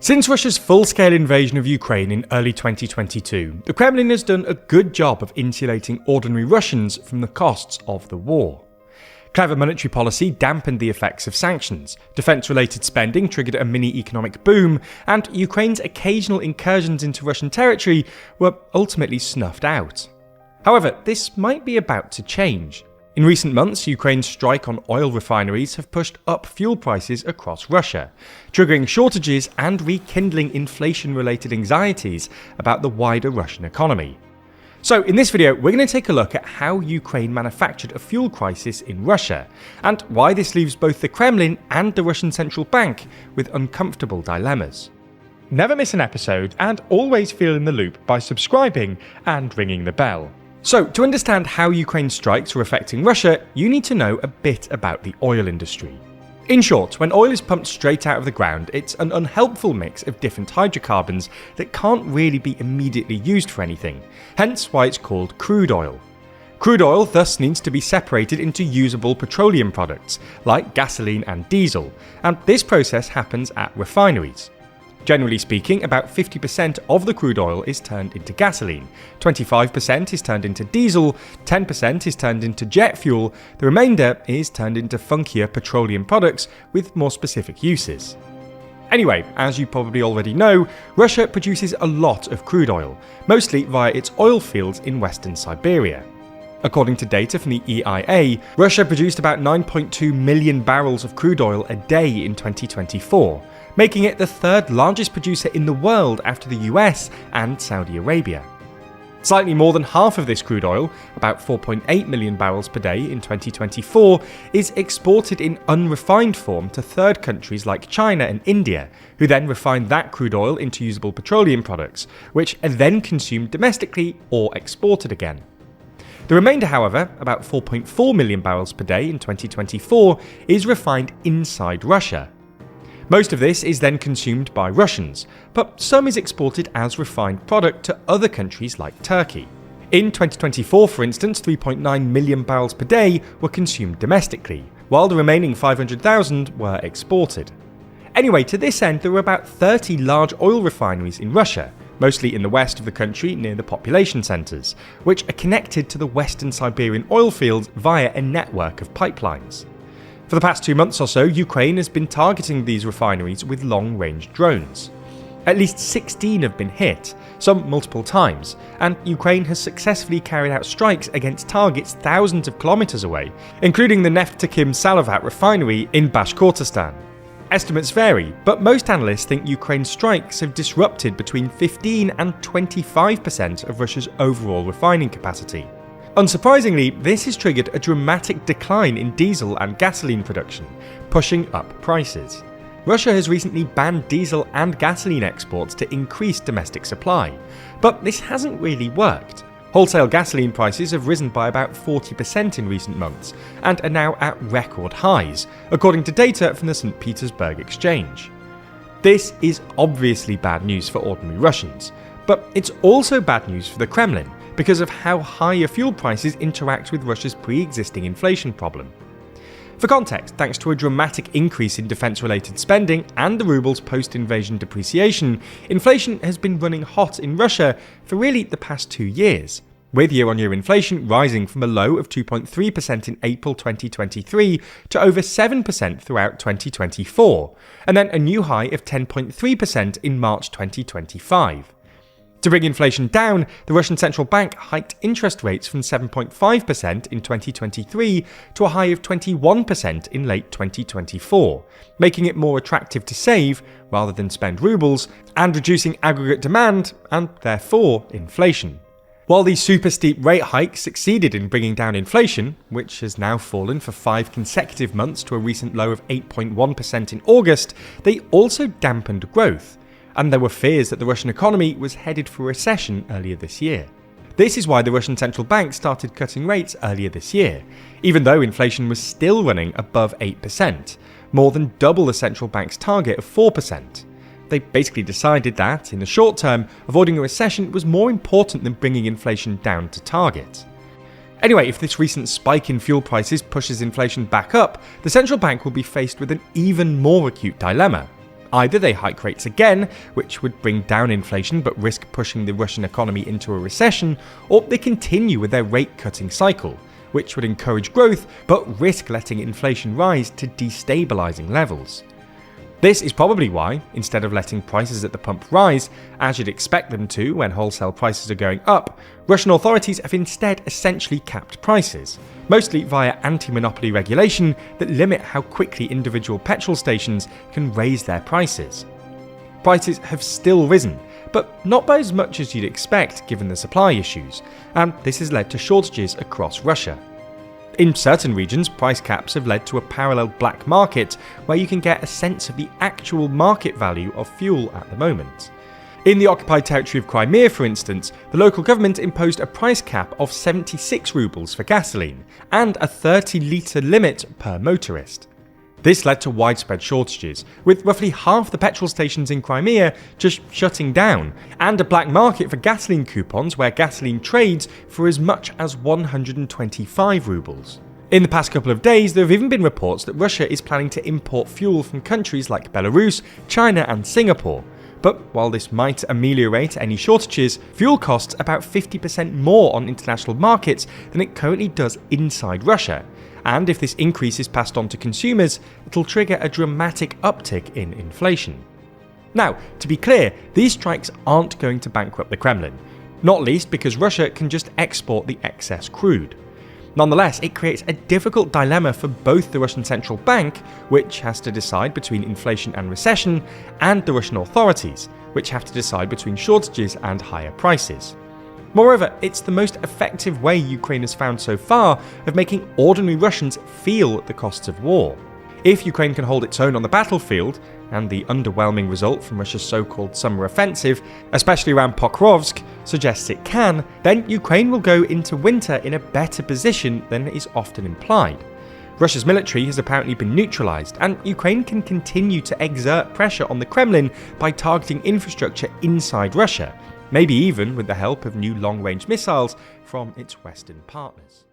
Since Russia's full-scale invasion of Ukraine in early 2022, the Kremlin has done a good job of insulating ordinary Russians from the costs of the war. Clever monetary policy dampened the effects of sanctions, defence-related spending triggered a mini-economic boom, and Ukraine's occasional incursions into Russian territory were ultimately snuffed out. However, this might be about to change. In recent months, Ukraine's strike on oil refineries have pushed up fuel prices across Russia, triggering shortages and rekindling inflation-related anxieties about the wider Russian economy. So in this video, we're going to take a look at how Ukraine manufactured a fuel crisis in Russia, and why this leaves both the Kremlin and the Russian central bank with uncomfortable dilemmas. Never miss an episode, and always feel in the loop by subscribing and ringing the bell. So, to understand how Ukraine's strikes are affecting Russia, you need to know a bit about the oil industry. In short, when oil is pumped straight out of the ground, it's an unhelpful mix of different hydrocarbons that can't really be immediately used for anything, hence why it's called crude oil. Crude oil thus needs to be separated into usable petroleum products, like gasoline and diesel, and this process happens at refineries. Generally speaking, about 50% of the crude oil is turned into gasoline, 25% is turned into diesel, 10% is turned into jet fuel, the remainder is turned into funkier petroleum products with more specific uses. Anyway, as you probably already know, Russia produces a lot of crude oil, mostly via its oil fields in western Siberia. According to data from the EIA, Russia produced about 9.2 million barrels of crude oil a day in 2024, making it the third largest producer in the world after the US and Saudi Arabia. Slightly more than half of this crude oil, about 4.8 million barrels per day in 2024, is exported in unrefined form to third countries like China and India, who then refine that crude oil into usable petroleum products, which are then consumed domestically or exported again. The remainder, however, about 4.4 million barrels per day in 2024, is refined inside Russia. Most of this is then consumed by Russians, but some is exported as refined product to other countries like Turkey. In 2024, for instance, 3.9 million barrels per day were consumed domestically, while the remaining 500,000 were exported. Anyway, to this end, there were about 30 large oil refineries in Russia, mostly in the west of the country near the population centres, which are connected to the western Siberian oil fields via a network of pipelines. For the past 2 months or so, Ukraine has been targeting these refineries with long-range drones. At least 16 have been hit, some multiple times, and Ukraine has successfully carried out strikes against targets thousands of kilometres away, including the Neftekhim Salavat refinery in Bashkortostan. Estimates vary, but most analysts think Ukraine's strikes have disrupted between 15 and 25% of Russia's overall refining capacity. Unsurprisingly, this has triggered a dramatic decline in diesel and gasoline production, pushing up prices. Russia has recently banned diesel and gasoline exports to increase domestic supply, but this hasn't really worked. Wholesale gasoline prices have risen by about 40% in recent months, and are now at record highs, according to data from the St. Petersburg Exchange. This is obviously bad news for ordinary Russians, but it's also bad news for the Kremlin, because of how higher fuel prices interact with Russia's pre-existing inflation problem. For context, thanks to a dramatic increase in defence-related spending and the ruble's post-invasion depreciation, inflation has been running hot in Russia for really the past 2 years, with year-on-year inflation rising from a low of 2.3% in April 2023 to over 7% throughout 2024, and then a new high of 10.3% in March 2025. To bring inflation down, the Russian central bank hiked interest rates from 7.5% in 2023 to a high of 21% in late 2024, making it more attractive to save rather than spend rubles, and reducing aggregate demand and therefore inflation. While these super steep rate hikes succeeded in bringing down inflation, which has now fallen for 5 consecutive months to a recent low of 8.1% in August, they also dampened growth, and there were fears that the Russian economy was headed for a recession earlier this year. This is why the Russian central bank started cutting rates earlier this year, even though inflation was still running above 8%, more than double the central bank's target of 4%. They basically decided that, in the short term, avoiding a recession was more important than bringing inflation down to target. Anyway, if this recent spike in fuel prices pushes inflation back up, the central bank will be faced with an even more acute dilemma. Either they hike rates again, which would bring down inflation but risk pushing the Russian economy into a recession, or they continue with their rate-cutting cycle, which would encourage growth but risk letting inflation rise to destabilizing levels. This is probably why, instead of letting prices at the pump rise, as you'd expect them to when wholesale prices are going up, Russian authorities have instead essentially capped prices, mostly via anti-monopoly regulation that limit how quickly individual petrol stations can raise their prices. Prices have still risen, but not by as much as you'd expect given the supply issues, and this has led to shortages across Russia. In certain regions, price caps have led to a parallel black market where you can get a sense of the actual market value of fuel at the moment. In the occupied territory of Crimea, for instance, the local government imposed a price cap of 76 rubles for gasoline and a 30-litre limit per motorist. This led to widespread shortages, with roughly half the petrol stations in Crimea just shutting down, and a black market for gasoline coupons where gasoline trades for as much as 125 rubles. In the past couple of days, there have even been reports that Russia is planning to import fuel from countries like Belarus, China and Singapore. But while this might ameliorate any shortages, fuel costs about 50% more on international markets than it currently does inside Russia. And if this increase is passed on to consumers, it'll trigger a dramatic uptick in inflation. Now, to be clear, these strikes aren't going to bankrupt the Kremlin, not least because Russia can just export the excess crude. Nonetheless, it creates a difficult dilemma for both the Russian central bank, which has to decide between inflation and recession, and the Russian authorities, which have to decide between shortages and higher prices. Moreover, it's the most effective way Ukraine has found so far of making ordinary Russians feel the costs of war. If Ukraine can hold its own on the battlefield, and the underwhelming result from Russia's so-called summer offensive, especially around Pokrovsk, suggests it can, then Ukraine will go into winter in a better position than is often implied. Russia's military has apparently been neutralized, and Ukraine can continue to exert pressure on the Kremlin by targeting infrastructure inside Russia, maybe even with the help of new long-range missiles from its Western partners.